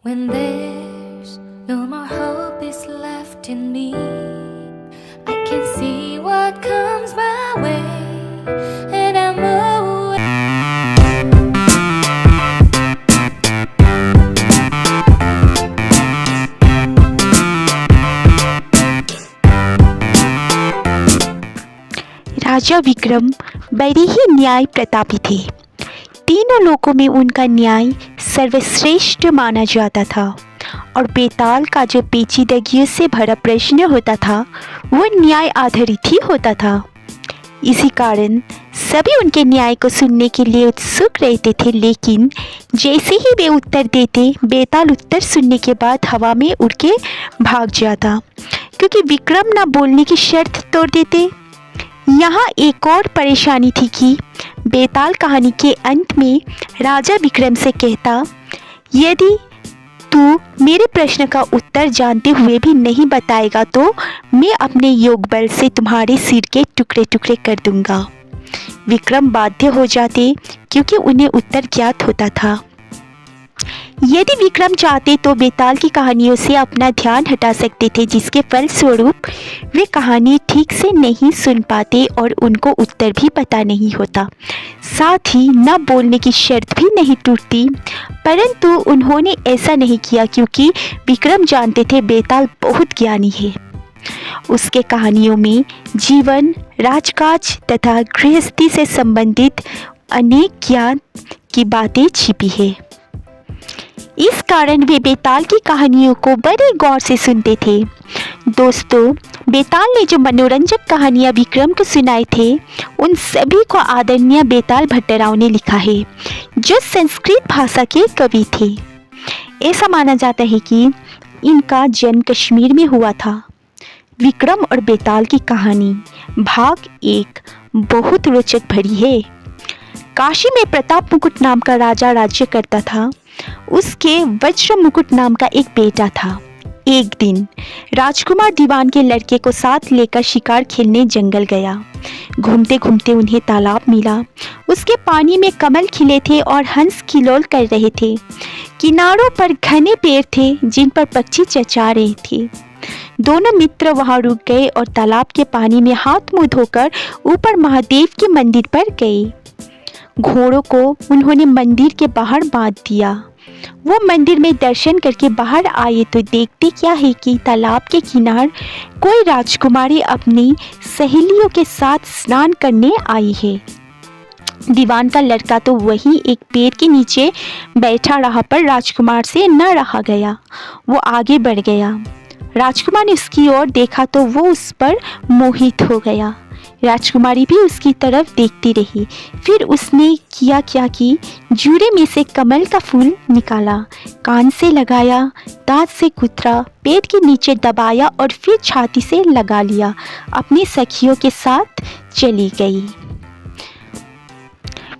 When there's no more hope is left in me, I can see what comes my way, and I'm away. राजा विक्रम बड़े ही न्याय प्रतापी थे। तीनों लोकों में उनका न्याय सर्वश्रेष्ठ माना जाता था और बेताल का जो पेचीदगियों से भरा प्रश्न होता था वो न्याय आधारित ही होता था। इसी कारण सभी उनके न्याय को सुनने के लिए उत्सुक रहते थे, लेकिन जैसे ही वे उत्तर देते, बेताल उत्तर सुनने के बाद हवा में उड़ के भाग जाता, क्योंकि विक्रम ना बोलने की शर्त तोड़ देते। यहाँ एक और परेशानी थी कि बेताल कहानी के अंत में राजा विक्रम से कहता, यदि तू मेरे प्रश्न का उत्तर जानते हुए भी नहीं बताएगा तो मैं अपने योग बल से तुम्हारे सिर के टुकड़े टुकड़े कर दूंगा। विक्रम बाध्य हो जाते, क्योंकि उन्हें उत्तर ज्ञात होता था। यदि विक्रम चाहते तो बेताल की कहानियों से अपना ध्यान हटा सकते थे, जिसके फलस्वरूप वे कहानी ठीक से नहीं सुन पाते और उनको उत्तर भी पता नहीं होता। साथ ही न बोलने की शर्त भी नहीं टूटती, परंतु उन्होंने ऐसा नहीं किया क्योंकि विक्रम जानते थे बेताल बहुत ज्ञानी है। उसके कहानियों में जीवन, राजकाज तथा गृहस्थी से संबंधित अनेक ज्ञान की बातें छिपी है। इस कारण वे बेताल की कहानियों को बड़े गौर से सुनते थे। दोस्तों, बेताल ने जो मनोरंजक कहानियाँ विक्रम को सुनाई थे, उन सभी को आदरणीय बेताल भट्टराव ने लिखा है, जो संस्कृत भाषा के कवि थे। ऐसा माना जाता है कि इनका जन्म कश्मीर में हुआ था। विक्रम और बेताल की कहानी भाग 1 बहुत रोचक भरी है। काशी में प्रताप मुकुट नाम का राजा राज्य करता था। उसके वज्र मुकुट नाम का एक बेटा था। एक दिन राजकुमार दीवान के लड़के को साथ लेकर शिकार खेलने जंगल गया। घूमते घूमते उन्हें तालाब मिला। उसके पानी में कमल खिले थे और हंस किलोल कर रहे थे। किनारों पर घने पेड़ थे जिन पर पक्षी चचा रहे थे। दोनों मित्र वहां रुक गए और तालाब के पानी में हाथ मुंह धोकर ऊपर महादेव के मंदिर पर गए। घोड़ों को उन्होंने मंदिर के बाहर बांध दिया। वो मंदिर में दर्शन करके बाहर आए तो देखते क्या है कि तालाब के किनार कोई राजकुमारी अपनी सहेलियों के साथ स्नान करने आई है। दीवान का लड़का तो वहीं एक पेड़ के नीचे बैठा रहा, पर राजकुमार से न रहा गया। वो आगे बढ़ गया। राजकुमार ने उसकी ओर देखा तो वो उस पर मोहित हो गया। राजकुमारी भी उसकी तरफ देखती रही। फिर उसने किया क्या कि जूड़े में से कमल का फूल निकाला, कान से लगाया, दांत से कुतरा, पेट के नीचे दबाया और फिर छाती से लगा लिया। अपनी सखियों के साथ चली गई।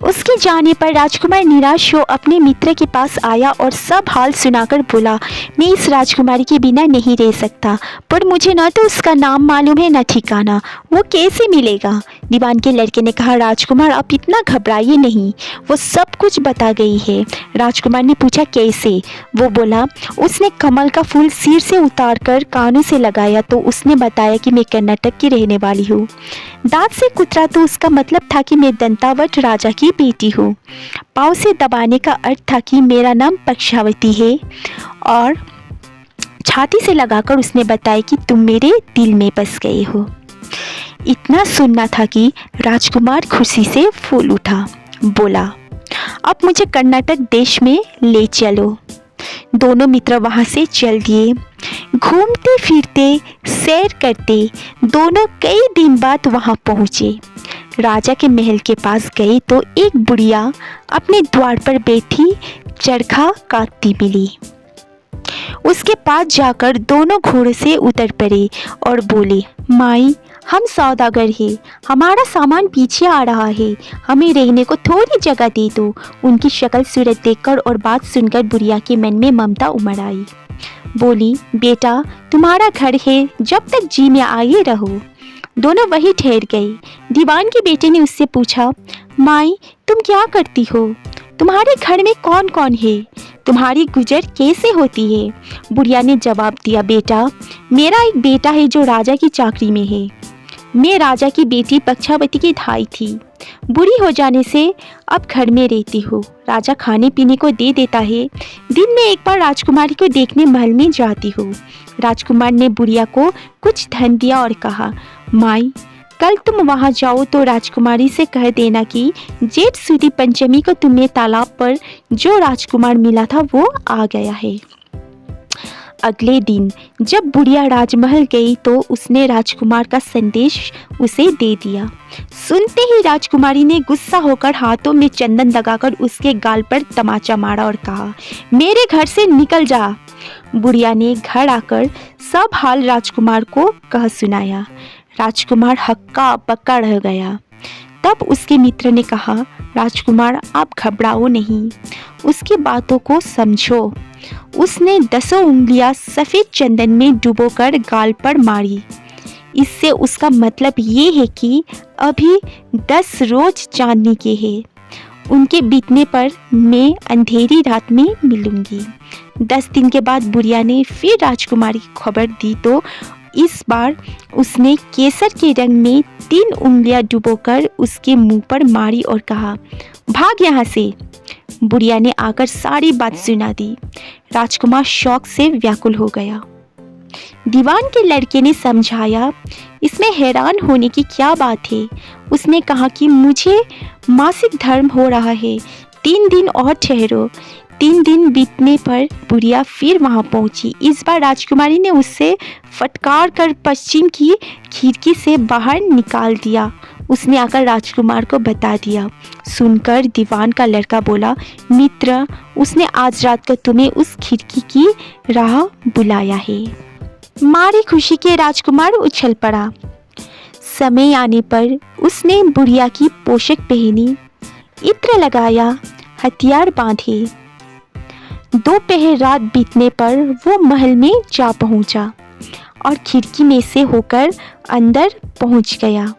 उसके जाने पर राजकुमार निराश हो अपने मित्र के पास आया और सब हाल सुनाकर बोला, मैं इस राजकुमारी के बिना नहीं रह सकता, पर मुझे न तो उसका नाम मालूम है न ठिकाना, वो कैसे मिलेगा। दीवान के लड़के ने कहा, राजकुमार आप इतना घबराइए नहीं, वो सब कुछ बता गई है। राजकुमार ने पूछा, कैसे? वो बोला, उसने कमल का फूल सिर से उतार कर कानों से लगाया तो उसने बताया कि मैं कर्नाटक की रहने वाली हूँ। दांत से कुतरा तो उसका मतलब था कि मैं दंतावट राजा की बेटी हूँ। पाँव से दबाने का अर्थ था कि मेरा नाम पक्षावती है। और छाती से लगाकर उसने बताया कि तुम मेरे दिल में बस गए हो। इतना सुनना था कि राजकुमार खुशी से फूल उठा। बोला, अब मुझे कर्नाटक देश में ले चलो। दोनों मित्र वहां से चल दिए। घूमते फिरते सैर करते दोनों कई दिन बाद वहां पहुंचे। राजा के महल के पास गए तो एक बुढ़िया अपने द्वार पर बैठी चरखा काटती मिली। उसके पास जाकर दोनों घोड़े से उतर पड़े और बोले, माई, हम सौदागर हैं, हमारा सामान पीछे आ रहा है, हमें रहने को थोड़ी जगह दे दो। उनकी शक्ल सूरत देखकर और बात सुनकर बुढ़िया के मन में ममता उमड़ आई। बोली, बेटा, तुम्हारा घर है, जब तक जी में आए रहो। दोनों वहीं ठहर गए। दीवान के बेटे ने उससे पूछा, माई, तुम क्या करती हो? तुम्हारे घर में कौन कौन है? तुम्हारी गुजर कैसे होती है? बुढ़िया ने जवाब दिया, बेटा, मेरा एक बेटा है जो राजा की चाकरी में है। मैं राजा की बेटी पक्षावती की धाई थी। बूढ़ी हो जाने से अब घर में रहती हूँ। राजा खाने पीने को दे देता है। दिन में एक बार राजकुमारी को देखने महल में जाती हूँ। राजकुमार ने बुढ़िया को कुछ धन दिया और कहा, माई, कल तुम वहाँ जाओ तो राजकुमारी से कह देना कि जेठ सुदी पंचमी को तुम्हें तालाब पर जो राजकुमार मिला था वो आ गया है। अगले दिन जब बुढ़िया राजमहल गई तो उसने राजकुमार का संदेश उसे दे दिया। सुनते ही राजकुमारी ने गुस्सा होकर हाथों में चंदन लगाकर उसके गाल पर तमाचा मारा और कहा, मेरे घर से निकल जा। बुढ़िया ने घर आकर सब हाल राजकुमार को कह सुनाया। राजकुमार हक्का बक्का रह गया। तब उसके मित्र ने कहा, राजकुमार, आप घबराओ नहीं, उसकी बातों को समझो। उसने 10 उंगलियां सफ़ेद चंदन में डुबोकर गाल पर मारी। इससे उसका मतलब ये है कि अभी 10 रोज चांदनी के हैं। उनके बीतने पर मैं अंधेरी रात में मिलूंगी। 10 दिन के बाद बुढ़िया ने फिर राजकुमारी की खबर दी तो इस बार उसने केसर के रंग में 3 उंगलियां डुबोकर उसके मुंह पर मारी और कहा, भाग यहाँ से। बुढ़िया ने आकर सारी बात सुना दी। राजकुमार शौक से व्याकुल हो गया। दीवान के लड़के ने समझाया, इसमें हैरान होने की क्या बात है। उसने कहा कि मुझे मासिक धर्म हो रहा है, 3 दिन और ठहरो। 3 दिन बीतने पर बुढ़िया फिर वहां पहुंची। इस बार राजकुमारी ने उससे फटकार कर पश्चिम की खिड़की से बाहर निकाल दिया। उसने आकर राजकुमार को बता दिया। सुनकर दीवान का लड़का बोला, मित्र, उसने आज रात को तुम्हें उस खिड़की की राह बुलाया है। मारी खुशी के राजकुमार उछल पड़ा। समय आने पर उसने बुढ़िया की पोशाक पहनी, इत्र लगाया, हथियार बांधे। दोपहर रात बीतने पर वो महल में जा पहुंचा और खिड़की में से होकर अंदर पहुंच गया।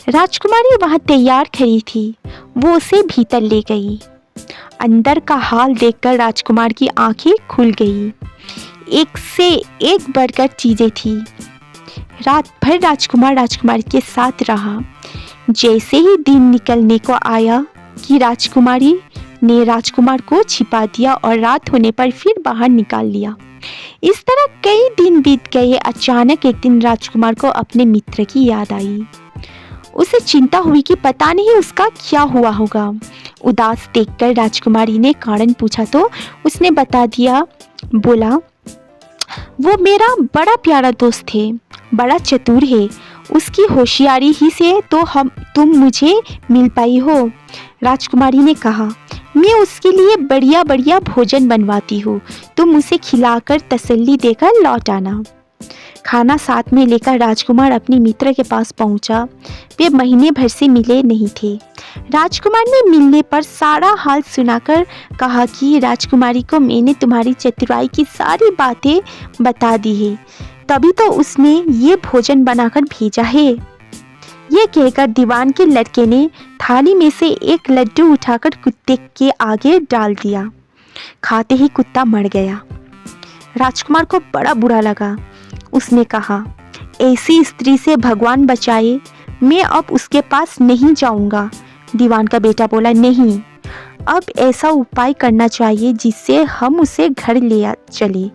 राजकुमारी वहां तैयार खड़ी थी। वो उसे भीतर ले गई। अंदर का हाल देखकर राजकुमार की आंखें खुल गई। एक से एक बढ़कर चीजें थी। रात भर राजकुमार राजकुमारी के साथ रहा। जैसे ही दिन निकलने को आया कि राजकुमारी ने राजकुमार को छिपा दिया और रात होने पर फिर बाहर निकाल लिया। इस तरह कई दिन बीत गए। अचानक एक दिन राजकुमार को अपने मित्र की याद आई। उसे चिंता हुई कि पता नहीं उसका क्या हुआ होगा। उदास देखकर राजकुमारी ने कारण पूछा तो उसने बता दिया। बोला, वो मेरा बड़ा प्यारा दोस्त है, बड़ा चतुर है। उसकी होशियारी ही से तो तुम मुझे मिल पाई हो। राजकुमारी ने कहा, मैं उसके लिए बढ़िया बढ़िया भोजन बनवाती हूँ, तुम उसे खिलाकर तसल्ली देकर लौट आना। खाना साथ में लेकर राजकुमार अपने मित्र के पास पहुंचा। वे महीने भर से मिले नहीं थे। राजकुमार ने मिलने पर सारा हाल सुनाकर कहा कि राजकुमारी को मैंने तुम्हारी चतुराई की सारी बातें बता दी है, तभी तो उसने ये भोजन बनाकर भेजा है। ये कहकर दीवान के लड़के ने थाली में से एक लड्डू उठाकर कुत्ते के आगे डाल दिया। खाते ही कुत्ता मर गया। राजकुमार को बड़ा बुरा लगा। उसने कहा, ऐसी स्त्री से भगवान बचाए, मैं अब उसके पास नहीं जाऊंगा। दीवान का बेटा बोला, नहीं, अब ऐसा उपाय करना चाहिए जिससे हम उसे घर ले चले।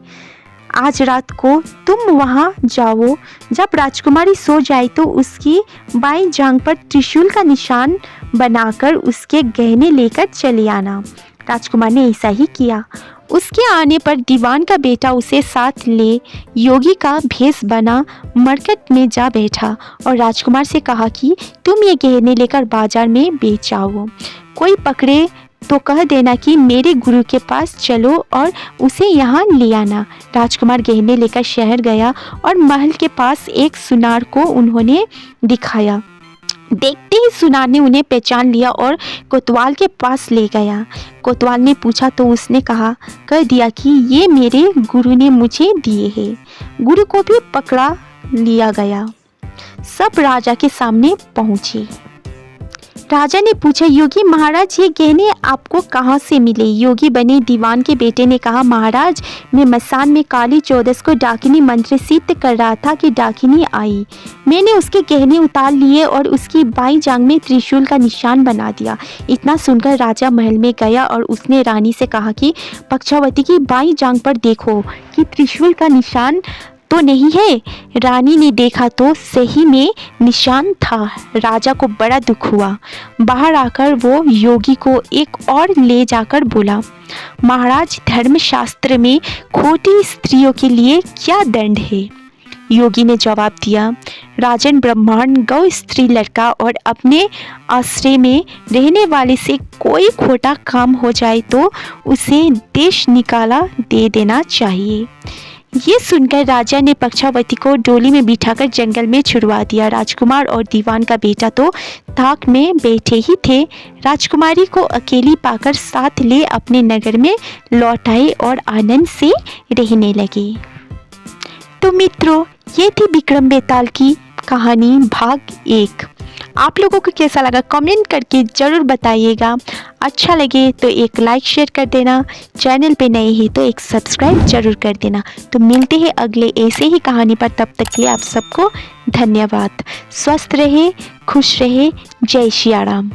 आज रात को तुम वहां जाओ। जब राजकुमारी सो जाए तो उसकी बाईं जांघ पर त्रिशूल का निशान बनाकर उसके गहने लेकर चले आना। राजकुमार ने ऐसा ही किया। उसके आने पर दीवान का बेटा उसे साथ ले योगी का भेष बना मरकट में जा बैठा और राजकुमार से कहा कि तुम ये गहने लेकर बाजार में बेच आओ। कोई पकड़े तो कह देना कि मेरे गुरु के पास चलो और उसे यहाँ ले आना। राजकुमार गहने लेकर शहर गया और महल के पास एक सुनार को उन्होंने दिखाया। देखते ही सुनार ने उन्हें पहचान लिया और कोतवाल के पास ले गया। कोतवाल ने पूछा तो उसने कह दिया कि ये मेरे गुरु ने मुझे दिए हैं। गुरु को भी पकड़ा लिया गया। सब राजा के सामने पहुंचे। राजा ने पूछा, योगी महाराज ये गहने आपको कहाँ से मिले? योगी बने दीवान के बेटे ने कहा, महाराज मैं मसान में काली चौदस को डाकिनी मंत्र सिद्ध कर रहा था कि डाकिनी आई। मैंने उसके गहने उतार लिए और उसकी बाईं जांघ में त्रिशूल का निशान बना दिया। इतना सुनकर राजा महल में गया और उसने रानी से कहा कि पक्षावती की बाईं जांघ पर देखो कि त्रिशूल का निशान तो नहीं है। रानी ने देखा तो सही में निशान था। राजा को बड़ा दुख हुआ। बाहर आकर वो योगी को एक और ले जाकर बोला, महाराज धर्मशास्त्र में खोटी स्त्रियों के लिए क्या दंड है? योगी ने जवाब दिया, राजन ब्रह्मांड गौ स्त्री लड़का और अपने आश्रय में रहने वाले से कोई खोटा काम हो जाए तो उसे देश निकाला दे देना चाहिए। ये सुनकर राजा ने पक्षावती को डोली में बिठाकर जंगल में छुड़वा दिया। राजकुमार और दीवान का बेटा तो ताक में बैठे ही थे। राजकुमारी को अकेली पाकर साथ ले अपने नगर में लौट आए और आनंद से रहने लगे। तो मित्रों, ये थी विक्रम बेताल की कहानी भाग 1। आप लोगों को कैसा लगा कमेंट करके ज़रूर बताइएगा। अच्छा लगे तो एक लाइक शेयर कर देना, चैनल पे नए हैं तो एक सब्सक्राइब जरूर कर देना। तो मिलते हैं अगले ऐसे ही कहानी पर, तब तक के लिए आप सबको धन्यवाद। स्वस्थ रहे, खुश रहे, जय श्री राम।